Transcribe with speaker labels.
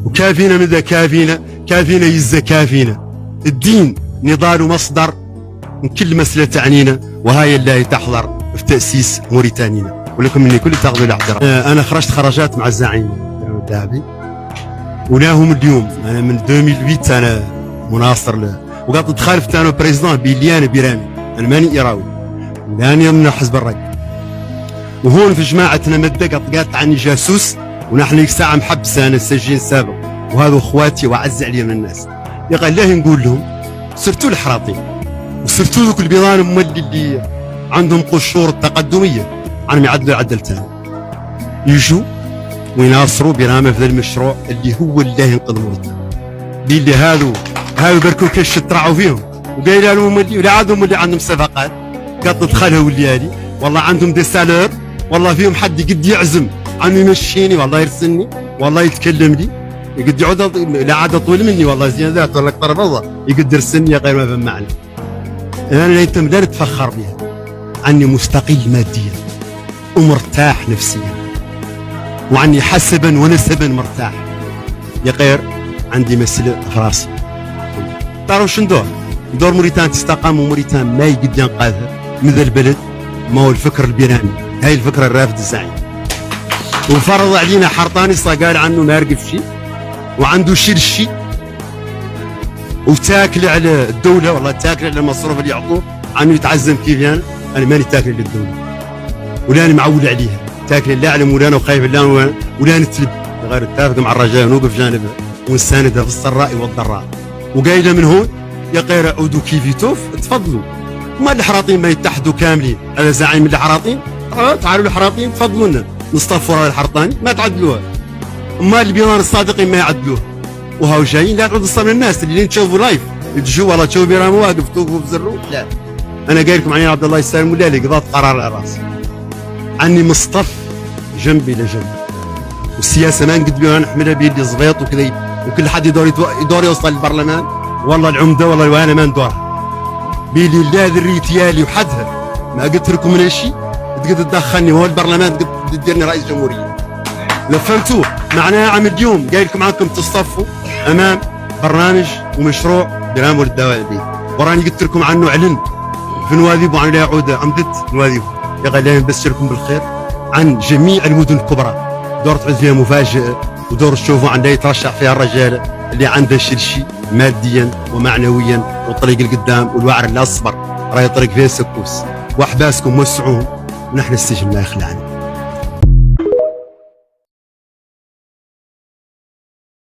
Speaker 1: وكافينا من ذا كافينا يزا كافينا. الدين نضال مصدر من كل مسألة تعنينا، وهاي اللي تحضر في تأسيس موريتانينا، ولكم مني كل تاخذوا الاعتراف. أنا خرجت خرجات مع الزعيم الذهبي وناهم اليوم. أنا من 2008 أنا مناصر له، وقعدت تخالفت أنا بريزدان بيليان بيرامي، أنا ماني إيراوي ولاني من حزب الرق. وهون في جماعتنا مدة قالت عني جاسوس، ونحن ليك ساعة محبسة أنا السجين سابق، وهذا اخواتي واعز علي من الناس. يقال الله نقول لهم صرتوا الحراطين، وصرتوا ذوك البيضان اللي عندهم قشور التقدمية عم يعدلوا العدل تاني، يجوا ويناصروا برامج ذا المشروع اللي هو اللي ينقذ موريتانيا. اللي هذو بركوا كش طلعوا فيهم، وقايل لهم اللي عندهم صفقات قد تدخلها والليالي، والله عندهم دي سالور، والله فيهم حد قد يعزم عنه يمشيني، والله يرسلني، والله يتكلم لي، يقد يعود لا عاد طول مني، والله زين ذات ولا اكثر والله يقد يرسلني غير ما فهم معنى. انا ليتم لا نتفخر بها، عني مستقل ماديا ومرتاح نفسيا، وعني حسبا ونسبا مرتاح. يا غير عندي مسألة في راسي. تعرفوا شنو دور موريتان تستقام، وموريتان ما يقد ينقذها من ذا البلد، ما هو الفكر البيراني، هاي الفكرة الرافد الزعيم. وفرض علينا حرطاني قال عنه ما يرقف شيء، وعنده شيء وتاكل على الدولة، والله تاكل على المصروف اللي يعطوه، عنه يتعزم كيف يعني. أنا ماني تاكل للدولة، ولا أنا معول عليها، تاكل الله على مولانا وخايف الله، ولا نتلب غير التافق مع الرجال ونوقف جانبه ونساندها في السراء والضراء. وقايله من هون يا غير عودوا كيف يتوف، تفضلوا. ما الحراطين ما يتحدوا كاملين على زعيم الحراطين، تعالوا الحراطين تفضلونا نصطفوا على الحرطاني ما تعدلوها. ما البيضان الصادقين ما يعدلوها، وهاو جايين لا تعودوا الصبر الناس اللي تشوفوا لايف تجوا والله تشوفوا بيرام واقف توقفوا بزروا. لا انا قايل لكم عني عبد الله يسلم ولا لي قضاء قرار على راسي، عني مصطف جنبي لجنبي، والسياسه ما نقد بها نحملها بيدي زبيط وكذا، وكل حد يدور يوصل للبرلمان، والله العمده والله وانا ما ندورها بيلي الله ذريتي يالي وحدها. ما قلت لكم من شيء تقدر تدخلني وهو البرلمان تقدر تديرني رئيس جمهوريه. لو فهمتوه معناها عم اليوم قايل لكم عنكم تصطفوا امام برنامج ومشروع برامج الدواء البيت، وراني قلت لكم عنه علن في نواذيب وعن لا يعود عمدت نواذيب. يا غاليين بشركم بالخير عن جميع المدن الكبرى، دور تعود فيها مفاجاه، ودور تشوفوا عن لا يترشح فيها الرجال اللي عنده شي ماديا ومعنويا، والطريق القدام والوعر اللي اصبر راهي طريق فيها سكوس، واحباسكم وسعوهم، ونحن السجن لا يخلعنا.